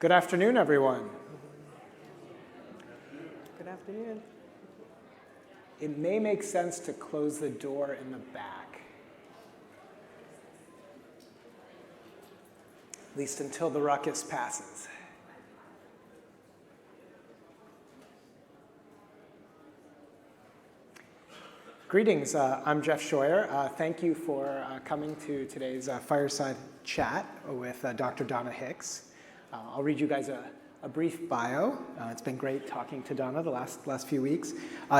Good afternoon, everyone. Good afternoon. It may make sense to close the door in the back, at least until the ruckus passes. Greetings, I'm Jeff Scheuer. Thank you for coming to today's Fireside chat with Dr. Donna Hicks. I'll read you guys a brief bio. It's been great talking to Donna the last few weeks.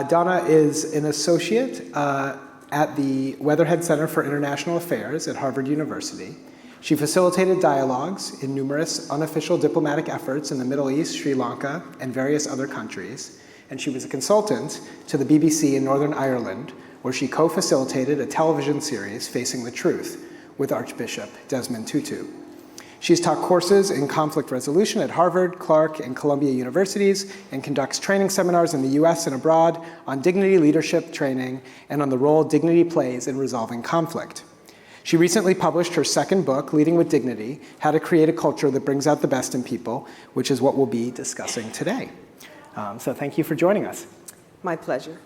Donna is an associate at the Weatherhead Center for International Affairs at Harvard University. She facilitated dialogues in numerous unofficial diplomatic efforts in the Middle East, Sri Lanka, and various other countries. And she was a consultant to the BBC in Northern Ireland, where she co-facilitated a television series, Facing the Truth, with Archbishop Desmond Tutu. She's taught courses in conflict resolution at Harvard, Clark, and Columbia Universities, and conducts training seminars in the US and abroad on dignity leadership training and on the role dignity plays in resolving conflict. She recently published her second book, Leading with Dignity: How to Create a Culture That Brings Out the Best in People, which is what we'll be discussing today. So thank you for joining us. My pleasure.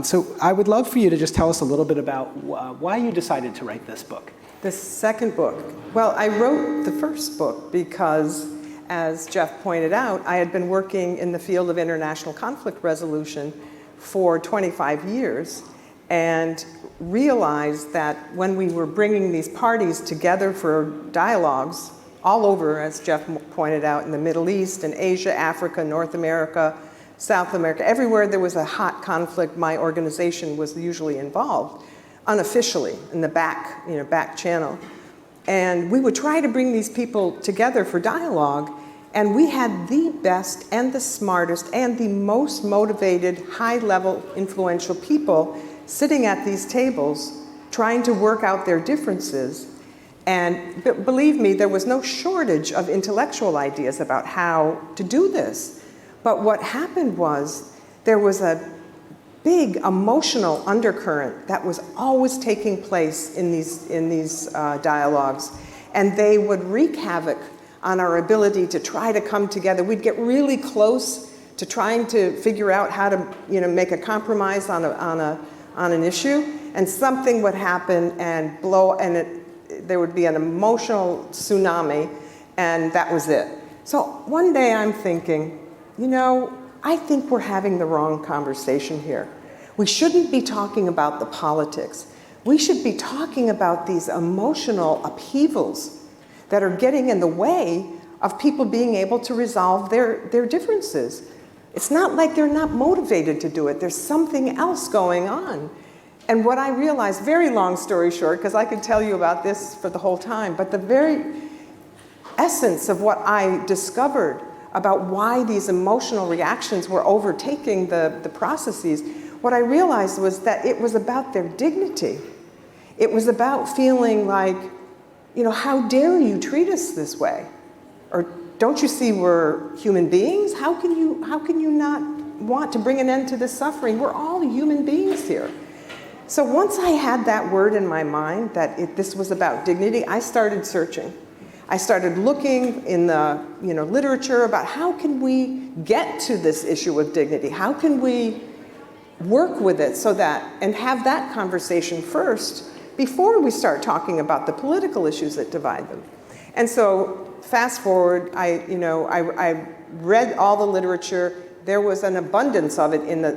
So I would love for you to just tell us a little bit about why you decided to write this book. The second book. Well, I wrote the first book because, as Jeff pointed out, I had been working in the field of international conflict resolution for 25 years and realized that when we were bringing these parties together for dialogues all over, as Jeff pointed out, in the Middle East, in Asia, Africa, North America, South America, everywhere there was a hot conflict, my organization was usually involved, unofficially, in the back channel. And we would try to bring these people together for dialogue, and we had the best and the smartest and the most motivated, high-level, influential people sitting at these tables trying to work out their differences. And believe me, there was no shortage of intellectual ideas about how to do this. But what happened was there was a big emotional undercurrent that was always taking place in these dialogues, and they would wreak havoc on our ability to try to come together. We'd get really close to trying to figure out how to make a compromise on an issue, and something would happen and there would be an emotional tsunami, and that was it. So one day I'm thinking, I think we're having the wrong conversation here. We shouldn't be talking about the politics. We should be talking about these emotional upheavals that are getting in the way of people being able to resolve their differences. It's not like they're not motivated to do it. There's something else going on. And what I realized, very long story short, because I could tell you about this for the whole time, but the very essence of what I discovered about why these emotional reactions were overtaking the processes, what I realized was that it was about their dignity. It was about feeling like, how dare you treat us this way? Or don't you see we're human beings? How can you not want to bring an end to this suffering? We're all human beings here. So once I had that word in my mind, that this was about dignity, I started searching. I started looking in the literature about how can we get to this issue of dignity? How can we work with it and have that conversation first before we start talking about the political issues that divide them? And so fast forward, I read all the literature. There was an abundance of it in the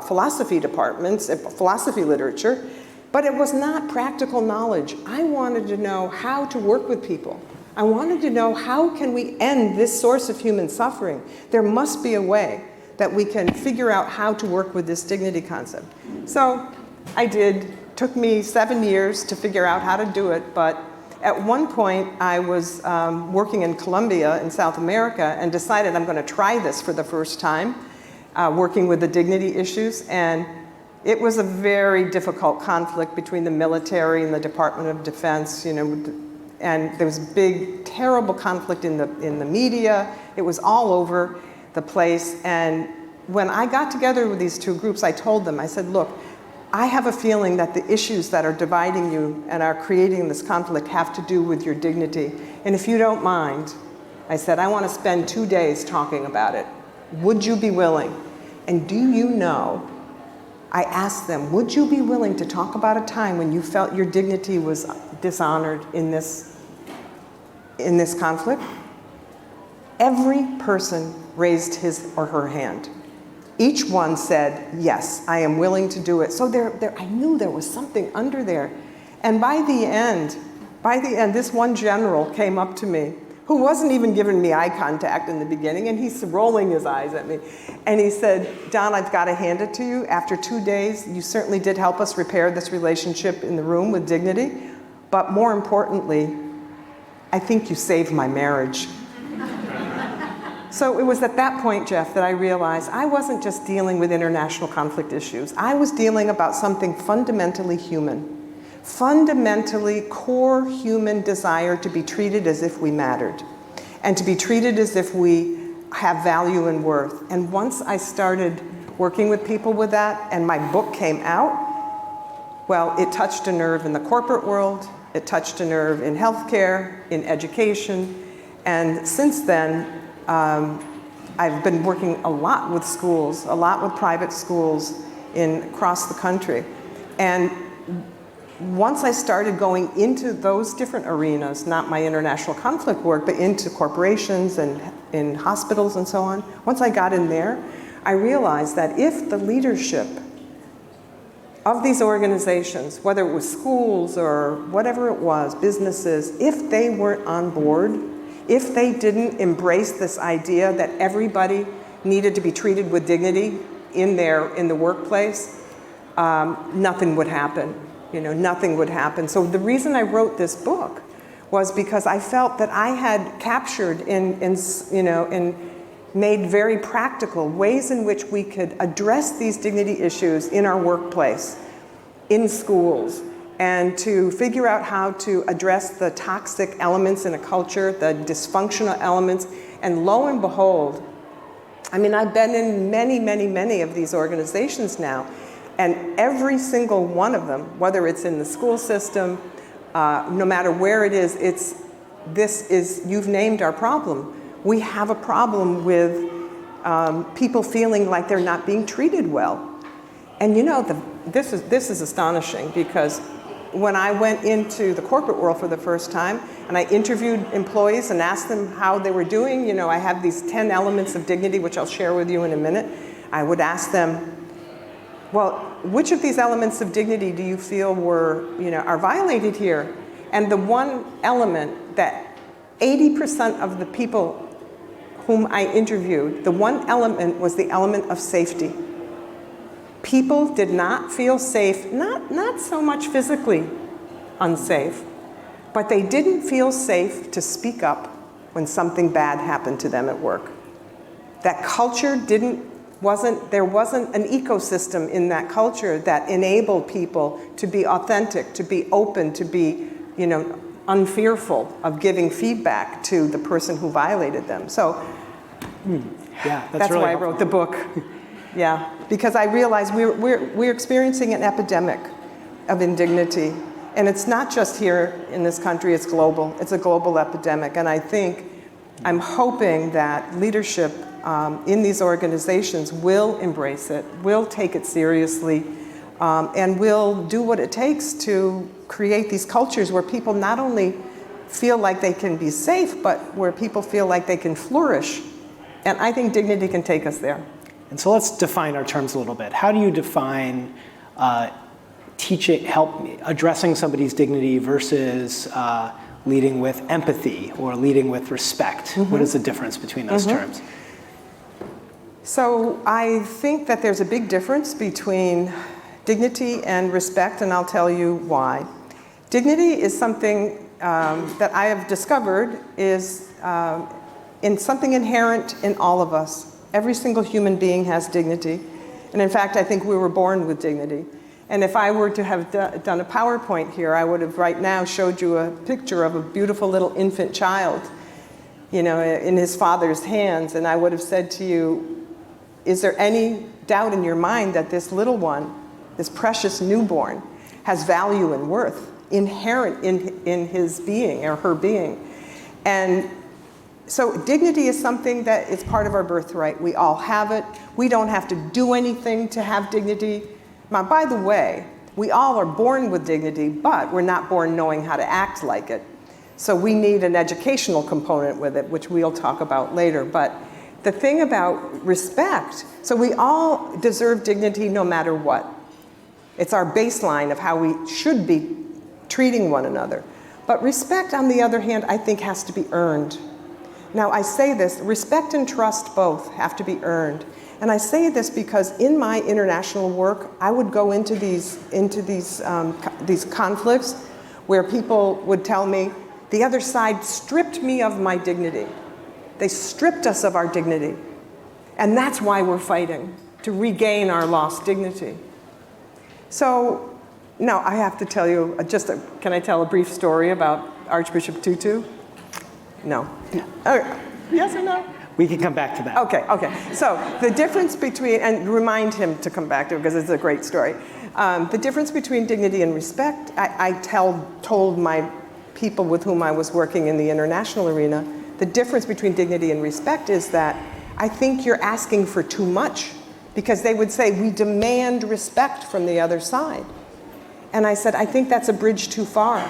philosophy departments, philosophy literature, but it was not practical knowledge. I wanted to know how to work with people. I wanted to know, how can we end this source of human suffering? There must be a way that we can figure out how to work with this dignity concept. So I did. It took me 7 years to figure out how to do it, but at one point I was working in Colombia in South America and decided I'm going to try this for the first time, working with the dignity issues. And it was a very difficult conflict between the military and the Department of Defense, and there was big, terrible conflict in the media. It was all over the place. And when I got together with these two groups, I told them, I said, look, I have a feeling that the issues that are dividing you and are creating this conflict have to do with your dignity. And if you don't mind, I said, I want to spend 2 days talking about it. Would you be willing? And do you know, I asked them, would you be willing to talk about a time when you felt your dignity was dishonored in this conflict? Every person raised his or her hand. Each one said, yes, I am willing to do it. So I knew there was something under there. And by the end, this one general came up to me, who wasn't even giving me eye contact in the beginning, and he's rolling his eyes at me. And he said, Don, I've got to hand it to you. After 2 days, you certainly did help us repair this relationship in the room with dignity. But more importantly, I think you saved my marriage. So it was at that point, Jeff, that I realized I wasn't just dealing with international conflict issues. I was dealing about something fundamentally human. Fundamentally core human desire to be treated as if we mattered and to be treated as if we have value and worth. And once I started working with people with that and my book came out, well, it touched a nerve in the corporate world, it touched a nerve in healthcare, in education, and since then, I've been working a lot with schools, a lot with private schools across the country. And once I started going into those different arenas, not my international conflict work, but into corporations and in hospitals and so on, once I got in there, I realized that if the leadership of these organizations, whether it was schools or whatever it was, businesses, if they weren't on board, if they didn't embrace this idea that everybody needed to be treated with dignity in the workplace, nothing would happen. Nothing would happen. So the reason I wrote this book was because I felt that I had captured and made very practical ways in which we could address these dignity issues in our workplace, in schools, and to figure out how to address the toxic elements in a culture, the dysfunctional elements. And lo and behold, I've been in many, many, many of these organizations now. And every single one of them, whether it's in the school system, no matter where it is, you've named our problem. We have a problem with people feeling like they're not being treated well. And this is astonishing, because when I went into the corporate world for the first time and I interviewed employees and asked them how they were doing, I have these 10 elements of dignity, which I'll share with you in a minute. I would ask them, well, which of these elements of dignity do you feel are violated here? And the one element that 80% of the people whom I interviewed, the one element was the element of safety. People did not feel safe, not so much physically unsafe, but they didn't feel safe to speak up when something bad happened to them at work. That culture there wasn't an ecosystem in that culture that enabled people to be authentic, to be open, to be, unfearful of giving feedback to the person who violated them. So that's really why I helpful. wrote the book. Yeah, because I realized we're experiencing an epidemic of indignity. And it's not just here in this country, it's global. It's a global epidemic. And I'm hoping that leadership in these organizations will embrace it, will take it seriously, and will do what it takes to create these cultures where people not only feel like they can be safe, but where people feel like they can flourish. And I think dignity can take us there. And so let's define our terms a little bit. How do you define addressing somebody's dignity versus leading with empathy or leading with respect? Mm-hmm. What is the difference between those terms? So I think that there's a big difference between dignity and respect, and I'll tell you why. Dignity is something that I have discovered is in something inherent in all of us. Every single human being has dignity. And in fact, I think we were born with dignity. And if I were to have done a PowerPoint here, I would have right now showed you a picture of a beautiful little infant child, in his father's hands. And I would have said to you, is there any doubt in your mind that this little one, this precious newborn, has value and worth inherent in his being or her being? And So dignity is something that is part of our birthright. We all have it. We don't have to do anything to have dignity. Now, by the way, we all are born with dignity, but we're not born knowing how to act like it. So we need an educational component with it, which we'll talk about later. But the thing about respect, so we all deserve dignity no matter what. It's our baseline of how we should be treating one another. But respect, on the other hand, I think has to be earned. Now, I say this, respect and trust both have to be earned. And I say this because in my international work, I would go into these conflicts where people would tell me, the other side stripped me of my dignity. They stripped us of our dignity. And that's why we're fighting, to regain our lost dignity. So now I have to tell you, can I tell a brief story about Archbishop Tutu? No. Yes or no? We can come back to that. Okay. So the difference between, and remind him to come back to it because it's a great story. The difference between dignity and respect, I told my people with whom I was working in the international arena, the difference between dignity and respect is that I think you're asking for too much, because they would say, we demand respect from the other side. And I said, I think that's a bridge too far.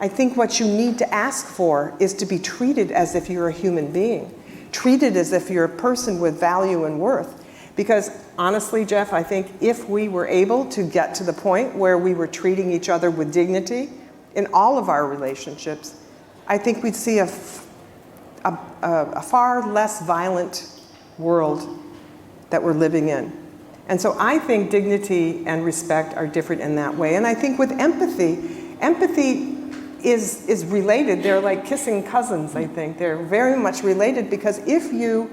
I think what you need to ask for is to be treated as if you're a human being, treated as if you're a person with value and worth. Because honestly, Jeff, I think if we were able to get to the point where we were treating each other with dignity in all of our relationships, I think we'd see a far less violent world that we're living in. And so I think dignity and respect are different in that way. And I think with empathy is related. They're like kissing cousins, I think. They're very much related, because if you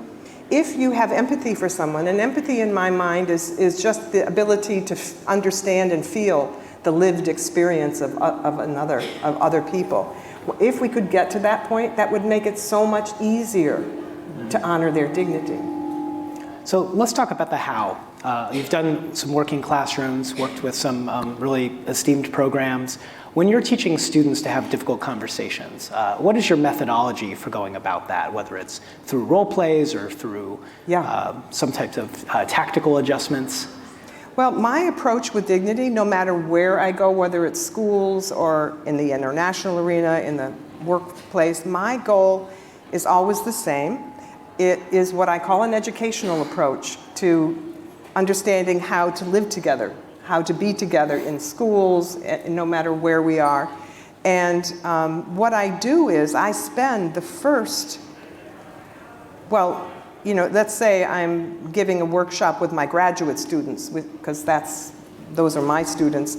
have empathy for someone, and empathy in my mind is just the ability to understand and feel the lived experience of other people. If we could get to that point, that would make it so much easier to honor their dignity. So let's talk about the how. You've done some work in classrooms, worked with some really esteemed programs. When you're teaching students to have difficult conversations, what is your methodology for going about that, whether it's through role plays or through some types of tactical adjustments? Well, my approach with dignity, no matter where I go, whether it's schools or in the international arena, in the workplace, my goal is always the same. It is what I call an educational approach to understanding how to live together, how to be together in schools, no matter where we are. And what I do is I spend the first, let's say I'm giving a workshop with my graduate students, because those are my students.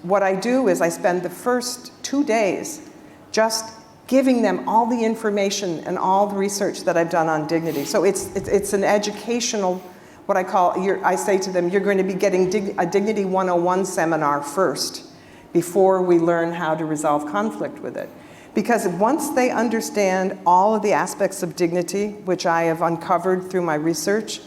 What I do is I spend the first 2 days just giving them all the information and all the research that I've done on dignity. So it's an educational, what I say to them, you're going to be getting a Dignity 101 seminar first before we learn how to resolve conflict with it. Because once they understand all of the aspects of dignity, which I have uncovered through my research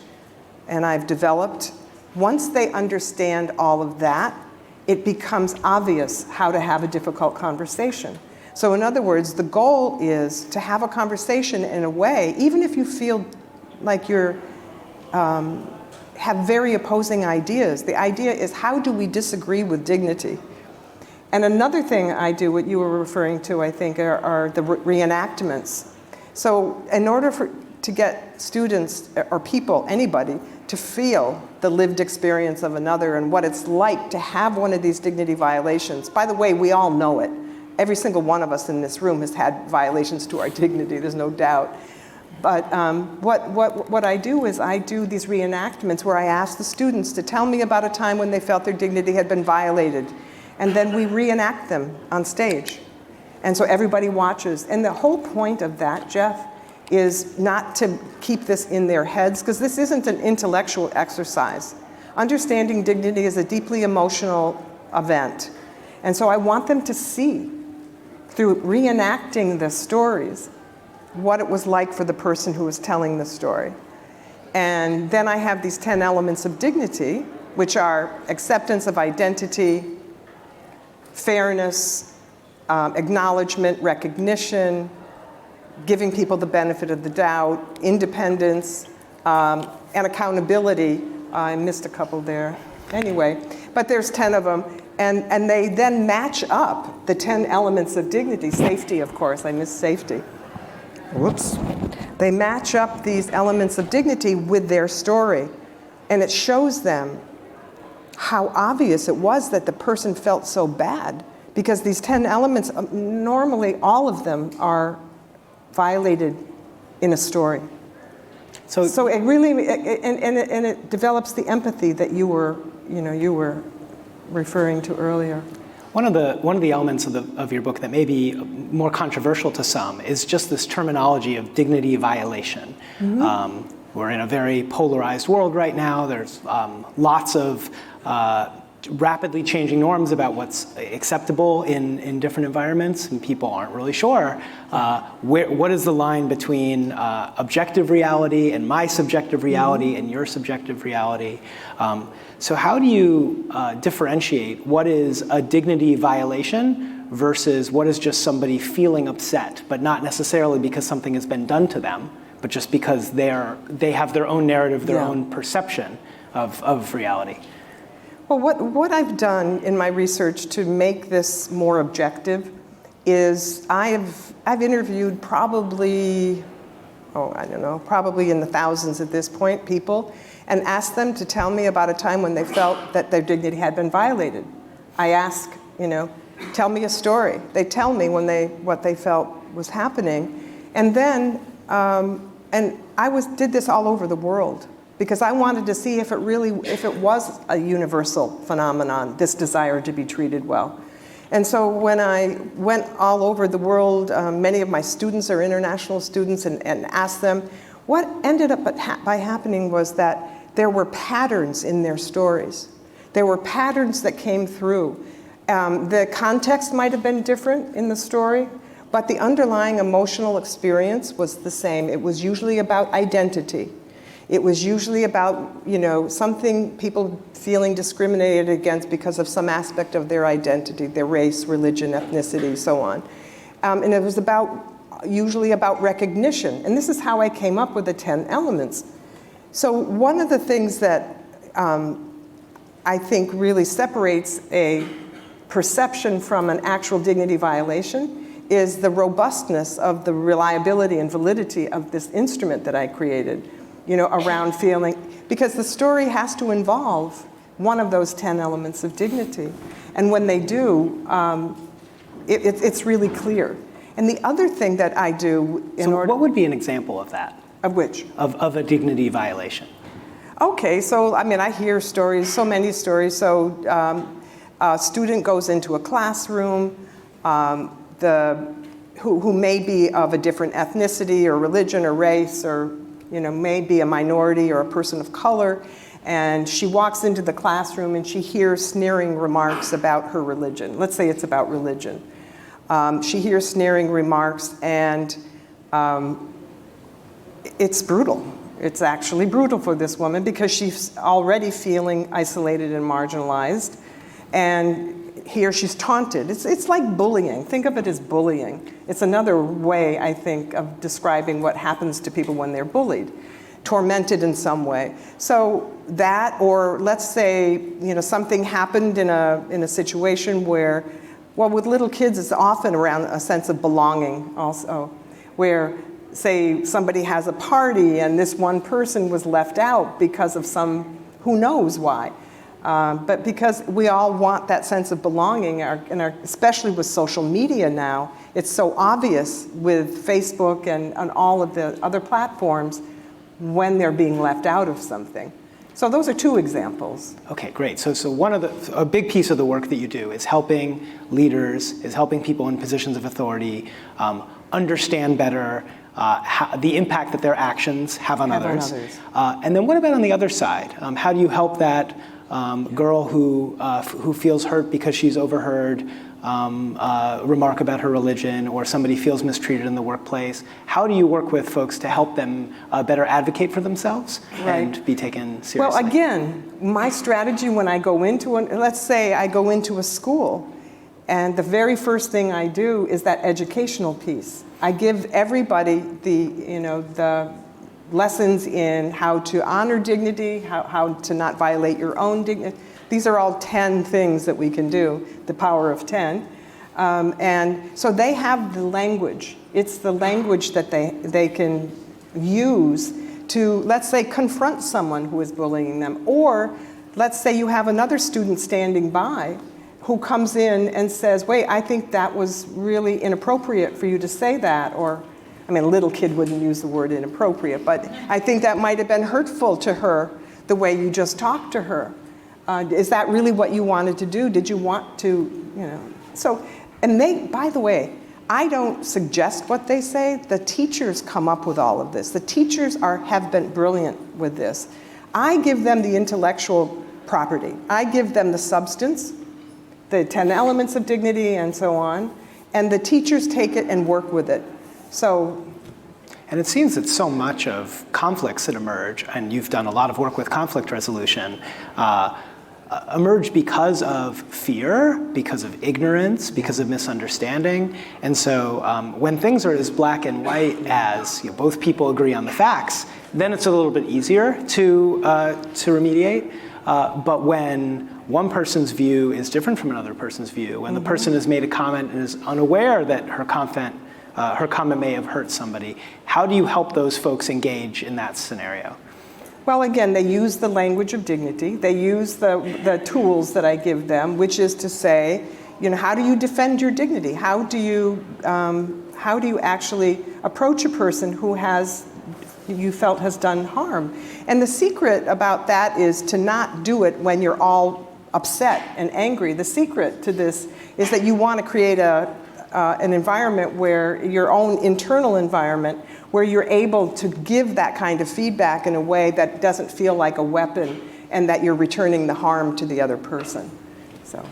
and I've developed, once they understand all of that, it becomes obvious how to have a difficult conversation. So in other words, the goal is to have a conversation in a way, even if you feel like you're have very opposing ideas. The idea is, how do we disagree with dignity? And another thing I do, what you were referring to, I think, are the reenactments. So in order to get students or people, anybody, to feel the lived experience of another and what it's like to have one of these dignity violations. By the way, we all know it. Every single one of us in this room has had violations to our dignity, there's no doubt. But what I do is I do these reenactments where I ask the students to tell me about a time when they felt their dignity had been violated. And then we reenact them on stage. And so everybody watches. And the whole point of that, Jeff, is not to keep this in their heads, because this isn't an intellectual exercise. Understanding dignity is a deeply emotional event. And so I want them to see, through reenacting the stories, what it was like for the person who was telling the story. And then I have these 10 elements of dignity, which are acceptance of identity, fairness, acknowledgement, recognition, giving people the benefit of the doubt, independence, and accountability. I missed a couple there. Anyway, but there's 10 of them. And they then match up the 10 elements of dignity. Safety, of course, I missed safety. Whoops. They match up these elements of dignity with their story. And it shows them how obvious it was that the person felt so bad, because these 10 elements, normally all of them are violated in a story. So it really, and it develops the empathy that you were referring to earlier. One of the elements of your book that may be more controversial to some is just this terminology of dignity violation. Mm-hmm. We're in a very polarized world right now. There's lots of rapidly changing norms about what's acceptable in different environments, and people aren't really sure what is the line between objective reality and my subjective reality and your subjective reality. So how do you differentiate what is a dignity violation versus what is just somebody feeling upset, but not necessarily because something has been done to them, but just because they have their own narrative, their own perception of reality? Well, what I've done in my research to make this more objective is I've interviewed probably in the thousands at this point, people, and asked them to tell me about a time when they felt that their dignity had been violated. I ask, tell me a story. They tell me what they felt was happening. And then, did this all over the world, because I wanted to see if it was a universal phenomenon, this desire to be treated well. And so when I went all over the world, many of my students are international students, and asked them, what ended up by happening was that there were patterns in their stories. There were patterns that came through. The context might have been different in the story, but the underlying emotional experience was the same. It was usually about identity. It was usually about, something, people feeling discriminated against because of some aspect of their identity, their race, religion, ethnicity, so on. And it was usually about recognition. And this is how I came up with the 10 elements. So one of the things that I think really separates a perception from an actual dignity violation is the robustness of the reliability and validity of this instrument that I created, around feeling, because the story has to involve one of those 10 elements of dignity. And when they do, it's really clear. And the other thing that I do what would be an example of that? Of which? Of a dignity violation. Okay, so I hear stories, so many stories. So a student goes into a classroom, who may be of a different ethnicity or religion or race, or may be a minority or a person of color, and she walks into the classroom and she hears sneering remarks about her religion. Let's say it's about religion. She hears sneering remarks, and it's brutal. It's actually brutal for this woman, because she's already feeling isolated and marginalized, and here she's taunted. It's like bullying. Think of it as bullying. It's another way, I think, of describing what happens to people when they're bullied, tormented in some way. So that, or let's say, something happened in a situation where, well, with little kids, it's often around a sense of belonging also, where, say, somebody has a party and this one person was left out because of who knows why. But because we all want that sense of belonging, especially with social media now, it's so obvious with Facebook and all of the other platforms when they're being left out of something. So those are two examples. Okay, great. So a big piece of the work that you do is helping leaders, is helping people in positions of authority understand better the impact that their actions have on others. And then what about on the other side? How do you help that girl who feels hurt because she's overheard a remark about her religion, or somebody feels mistreated in the workplace? How do you work with folks to help them better advocate for themselves and be taken seriously? Well, again, my strategy when I go into let's say I go into a school, And the very first thing I do is that educational piece. I give everybody the lessons in how to honor dignity, how to not violate your own dignity. These are all 10 things that we can do, the power of 10. And so they have the language. It's the language that they can use to, let's say, confront someone who is bullying them. Or let's say you have another student standing by who comes in and says, wait, I think that was really inappropriate for you to say that. Or, I mean, a little kid wouldn't use the word inappropriate, but I think that might have been hurtful to her, the way you just talked to her. Is that really what you wanted to do? Did you want to, So, and they, by the way, I don't suggest what they say. The teachers come up with all of this. The teachers have been brilliant with this. I give them the intellectual property. I give them the substance, the 10 elements of dignity and so on, and the teachers take it and work with it. So, and it seems that so much of conflicts that emerge, and you've done a lot of work with conflict resolution, emerge because of fear, because of ignorance, because of misunderstanding. And so when things are as black and white as both people agree on the facts, then it's a little bit easier to remediate. But when one person's view is different from another person's view, when the person has made a comment and is unaware that her comment may have hurt somebody, how do you help those folks engage in that scenario? Well, again, they use the language of dignity. They use the tools that I give them, which is to say, how do you defend your dignity? How do you actually approach a person who you felt has done harm? And the secret about that is to not do it when you're all upset and angry. The secret to this is that you want to create an environment where your own internal environment, where you're able to give that kind of feedback in a way that doesn't feel like a weapon and that you're returning the harm to the other person. So.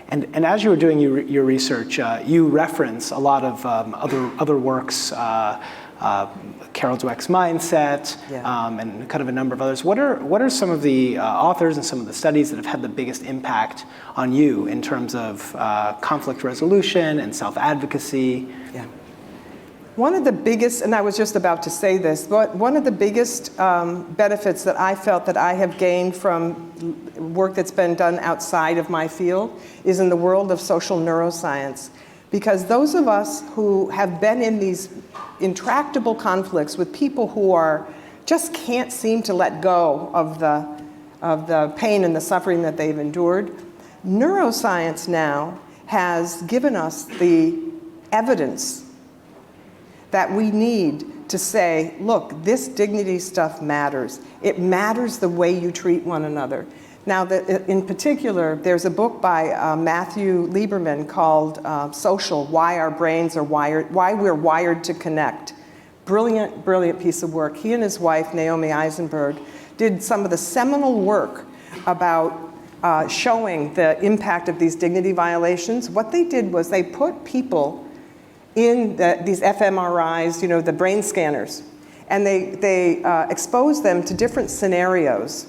And as you were doing your research, you reference a lot of other works, Carol Dweck's Mindset, and kind of a number of others. What are some of the authors and some of the studies that have had the biggest impact on you in terms of conflict resolution and self-advocacy? Yeah. One of the biggest, and I was just about to say this, but one of the biggest benefits that I felt that I have gained from work that's been done outside of my field is in the world of social neuroscience. Because those of us who have been in these intractable conflicts with people who just can't seem to let go of the pain and the suffering that they've endured, neuroscience now has given us the evidence that we need to say, look, this dignity stuff matters. It matters the way you treat one another. Now, in particular, there's a book by Matthew Lieberman called Social, Why We're Wired to Connect. Brilliant, brilliant piece of work. He and his wife, Naomi Eisenberg, did some of the seminal work about showing the impact of these dignity violations. What they did was they put people in these fMRIs, the brain scanners, and they exposed them to different scenarios.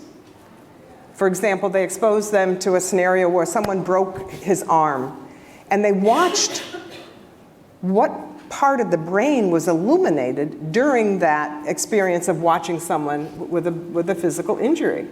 For example, they exposed them to a scenario where someone broke his arm, and they watched what part of the brain was illuminated during that experience of watching someone with a physical injury.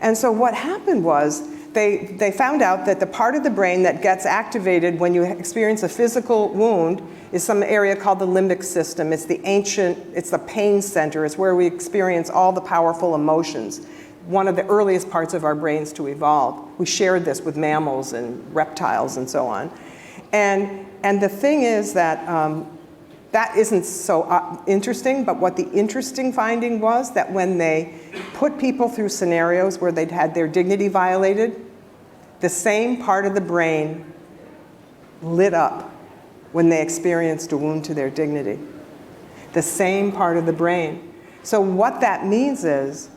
And so what happened was they found out that the part of the brain that gets activated when you experience a physical wound is some area called the limbic system. It's the pain center. It's where we experience all the powerful emotions. One of the earliest parts of our brains to evolve. We shared this with mammals and reptiles and so on. And the thing is that that isn't so interesting, but what the interesting finding was that when they put people through scenarios where they'd had their dignity violated, the same part of the brain lit up when they experienced a wound to their dignity. The same part of the brain. So what that means is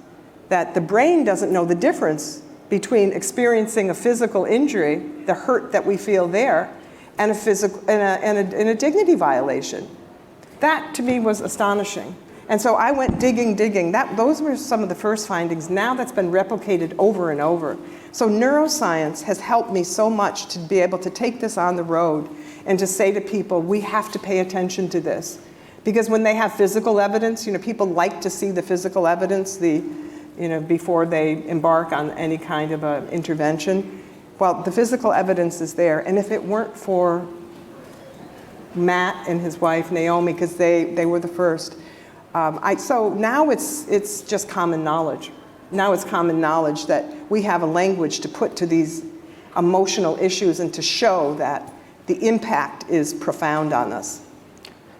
that the brain doesn't know the difference between experiencing a physical injury, the hurt that we feel there, and a dignity violation. That, to me, was astonishing. And so I went digging. Those were some of the first findings. Now that's been replicated over and over. So neuroscience has helped me so much to be able to take this on the road and to say to people, we have to pay attention to this. Because when they have physical evidence, people like to see the physical evidence before they embark on any kind of a intervention. Well, the physical evidence is there. And if it weren't for Matt and his wife, Naomi, because they were the first, so now it's just common knowledge. Now it's common knowledge that we have a language to put to these emotional issues and to show that the impact is profound on us.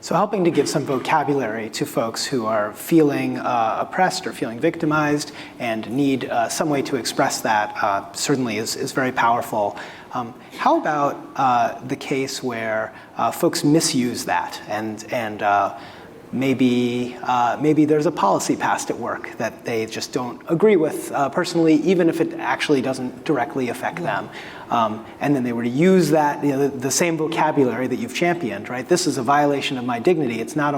So helping to give some vocabulary to folks who are feeling oppressed or feeling victimized and need some way to express that certainly is very powerful. How about the case where folks misuse that and maybe there's a policy passed at work that they just don't agree with personally, even if it actually doesn't directly affect them. And then they were to use that, the same vocabulary that you've championed, right? This is a violation of my dignity. It's not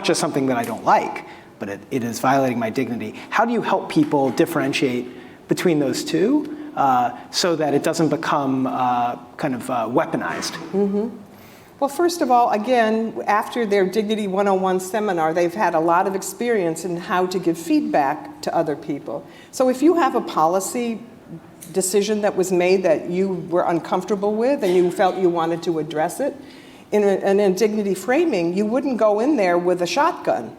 just something that I don't like, but it is violating my dignity. How do you help people differentiate between those two so that it doesn't become kind of weaponized? Mm-hmm. Well, first of all, again, after their Dignity 101 seminar, they've had a lot of experience in how to give feedback to other people. So if you have a policy decision that was made that you were uncomfortable with and you felt you wanted to address it, in a dignity framing, you wouldn't go in there with a shotgun.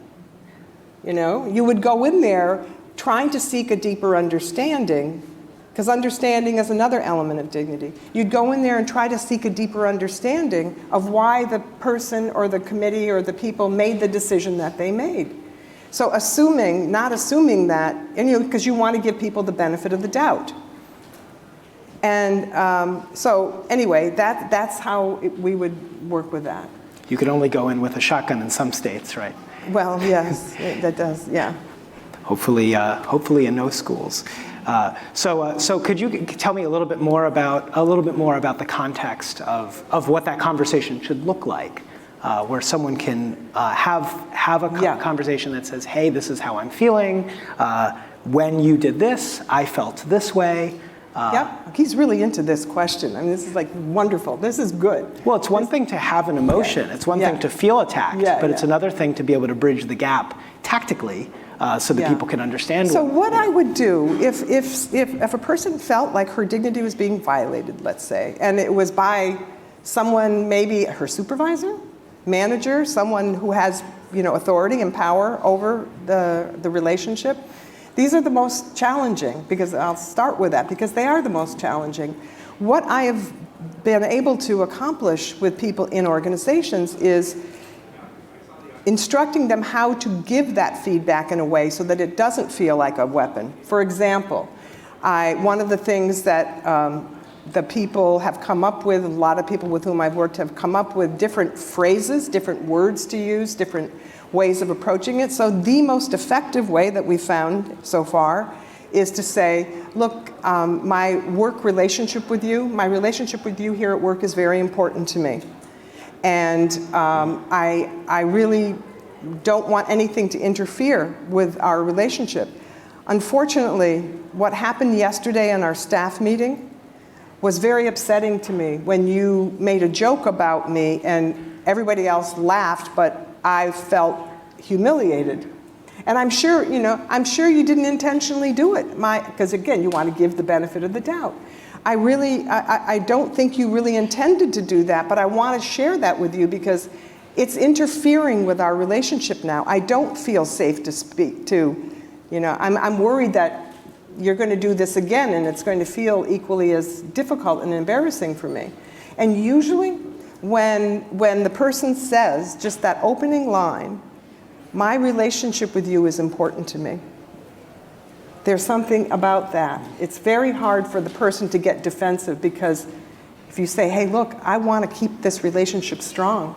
You would go in there trying to seek a deeper understanding, because understanding is another element of dignity. You'd go in there and try to seek a deeper understanding of why the person or the committee or the people made the decision that they made. So not assuming that, because you want to give people the benefit of the doubt. And so anyway, that's how we would work with that. You could only go in with a shotgun in some states, right? Well, yes, that does, yeah. Hopefully in no schools. So could you tell me a little bit more about the context of what that conversation should look like, where someone can have a conversation that says, hey, this is how I'm feeling. When you did this, I felt this way. Yep, he's really into this question. I mean, this is like wonderful. This is good. Well, it's one thing to have an emotion. It's one thing to feel attacked, but it's another thing to be able to bridge the gap tactically so that people can understand. So what I would do if a person felt like her dignity was being violated, let's say, and it was by someone, maybe her supervisor, manager, someone who has authority and power over the relationship. These are the most challenging, because I'll start with that, because they are the most challenging. What I have been able to accomplish with people in organizations is instructing them how to give that feedback in a way so that it doesn't feel like a weapon. For example, one of the things that the people have come up with, a lot of people with whom I've worked have come up with different phrases, different words to use, different ways of approaching it. So the most effective way that we've found so far is to say, look, my relationship with you here at work is very important to me. And I really don't want anything to interfere with our relationship. Unfortunately, what happened yesterday in our staff meeting was very upsetting to me when you made a joke about me and everybody else laughed, but I felt humiliated. And I'm sure you didn't intentionally do it, because again, you want to give the benefit of the doubt. I don't think you really intended to do that, but I want to share that with you because it's interfering with our relationship now. I don't feel safe to speak to, I'm worried that you're going to do this again and it's going to feel equally as difficult and embarrassing for me. And usually when the person says just that opening line, my relationship with you is important to me. There's something about that. It's very hard for the person to get defensive because if you say, hey, look, I want to keep this relationship strong.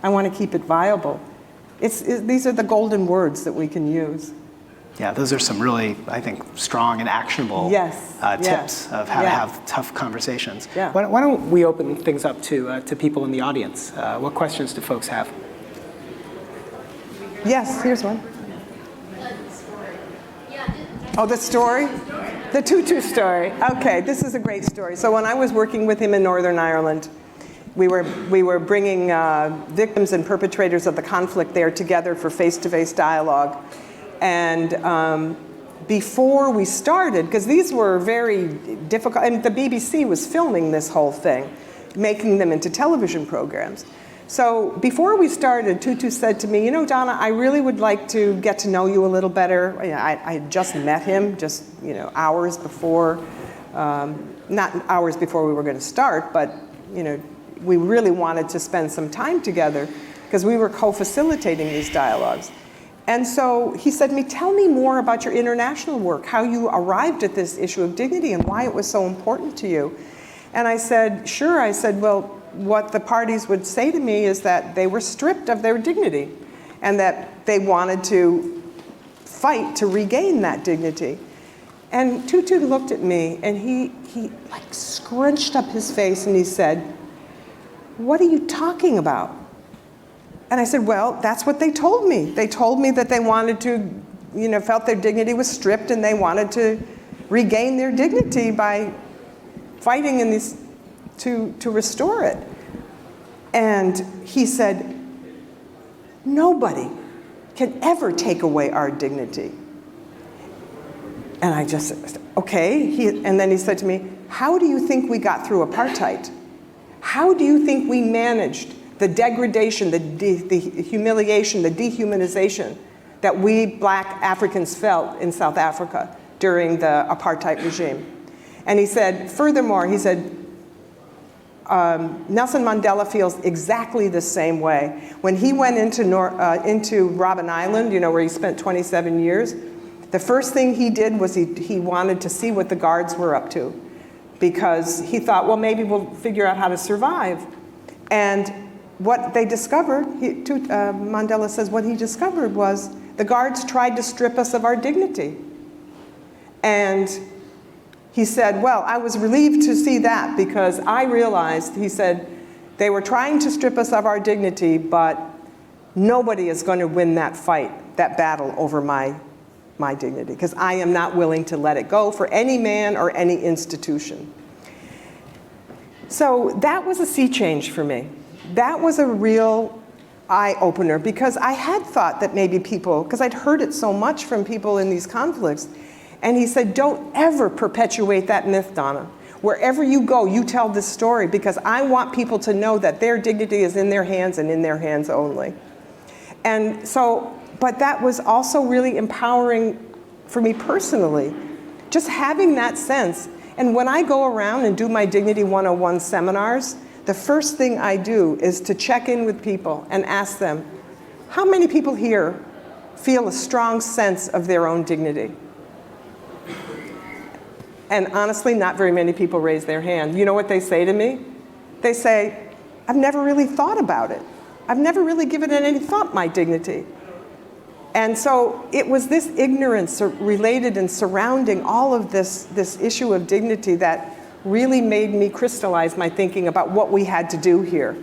I want to keep it viable. These are the golden words that we can use. Yeah, those are some really, I think, strong and actionable tips of how to have tough conversations. Yeah. Why don't we open things up to people in the audience? What questions do folks have? Yes, here's one. Oh, the story? The Tutu story. Okay, this is a great story. So when I was working with him in Northern Ireland, we were bringing victims and perpetrators of the conflict there together for face-to-face dialogue. And before we started, because these were very difficult, and the BBC was filming this whole thing, making them into television programs. So before we started, Tutu said to me, you know, Donna, I really would like to get to know you a little better. I had just met him, just, you know, hours before, not hours before we were going to start, but, you know, we really wanted to spend some time together because we were co-facilitating these dialogues. And so he said to me, tell me more about your international work, how you arrived at this issue of dignity and why it was so important to you. And I said, sure. I said, well, what the parties would say to me is that they were stripped of their dignity and that they wanted to fight to regain that dignity. And Tutu looked at me and he like scrunched up his face and he said, what are you talking about? And I said, well, that's what they told me. They told me that they wanted to, you know, felt their dignity was stripped and they wanted to regain their dignity by fighting in these to restore it. And he said, nobody can ever take away our dignity. And I just said, okay. And then he said to me, how do you think we got through apartheid? How do you think we managed the degradation, the humiliation, the dehumanization that we black Africans felt in South Africa during the apartheid regime? And he said, furthermore, he said, Nelson Mandela feels exactly the same way. When he went into Robben Island, you know, where he spent 27 years, the first thing he did was he wanted to see what the guards were up to, because he thought, well, maybe we'll figure out how to survive. And what they discovered, Mandela says, what he discovered was the guards tried to strip us of our dignity. And he said, well, I was relieved to see that because I realized, he said, they were trying to strip us of our dignity, but nobody is going to win that fight, that battle over my dignity, because I am not willing to let it go for any man or any institution. So that was a sea change for me. That was a real eye-opener, because I had thought that maybe people, because I'd heard it so much from people in these conflicts, and he said, don't ever perpetuate that myth, Donna. Wherever you go, you tell this story, because I want people to know that their dignity is in their hands and in their hands only. And so, but that was also really empowering for me personally, just having that sense. And when I go around and do my Dignity 101 seminars, the first thing I do is to check in with people and ask them, how many people here feel a strong sense of their own dignity? And honestly, not very many people raise their hand. You know what they say to me? They say, I've never really thought about it. I've never really given it any thought, my dignity. And so it was this ignorance related and surrounding all of this issue of dignity that really made me crystallize my thinking about what we had to do here.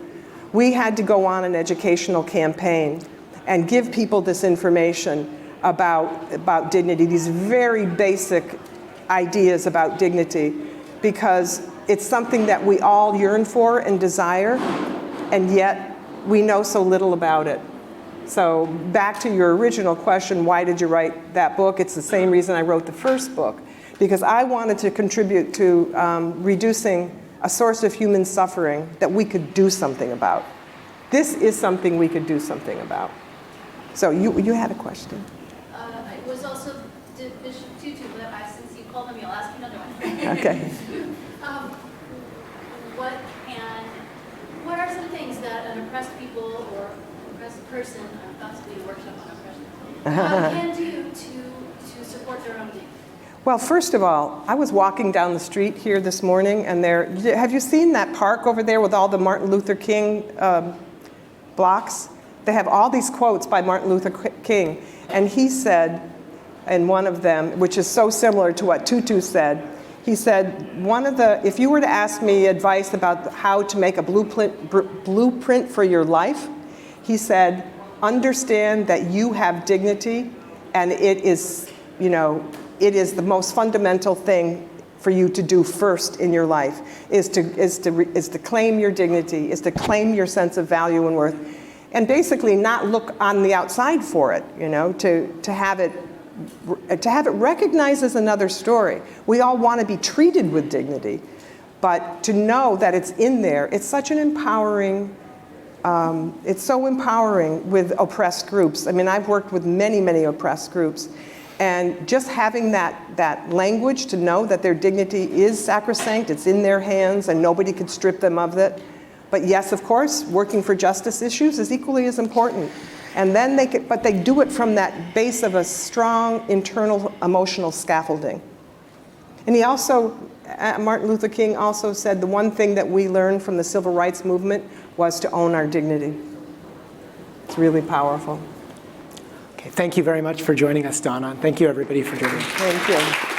We had to go on an educational campaign and give people this information about dignity, these very basic ideas about dignity, because it's something that we all yearn for and desire, and yet we know so little about it. So back to your original question, why did you write that book? It's the same reason I wrote the first book, because I wanted to contribute to reducing a source of human suffering that we could do something about. This is something we could do something about. So you had a question. It was also Bishop Tutu, but since you called him, I'll ask you another one. Okay. What are some things that an oppressed people or oppressed person, possibly a workshop on oppression, can do to support their own dignity? Well, first of all, I was walking down the street here this morning, and have you seen that park over there with all the Martin Luther King blocks? They have all these quotes by Martin Luther King, and he said in one of them, which is so similar to what Tutu said, he said, if you were to ask me advice about how to make a blueprint for your life, he said, understand that you have dignity, and it is, you know, it is the most fundamental thing for you to do first in your life, is to claim your dignity, is to claim your sense of value and worth, and basically not look on the outside for it, you know, to have it recognized as another story. We all want to be treated with dignity, but to know that it's in there, it's such an empowering, it's so empowering with oppressed groups. I mean, I've worked with many, many oppressed groups, and just having that language to know that their dignity is sacrosanct, it's in their hands, and nobody could strip them of it. But yes, of course, working for justice issues is equally as important. And then but they do it from that base of a strong internal emotional scaffolding. And he also, Martin Luther King also said the one thing that we learned from the civil rights movement was to own our dignity. It's really powerful. Okay, thank you very much for joining us, Donna. And thank you, everybody, for joining us. Thank you.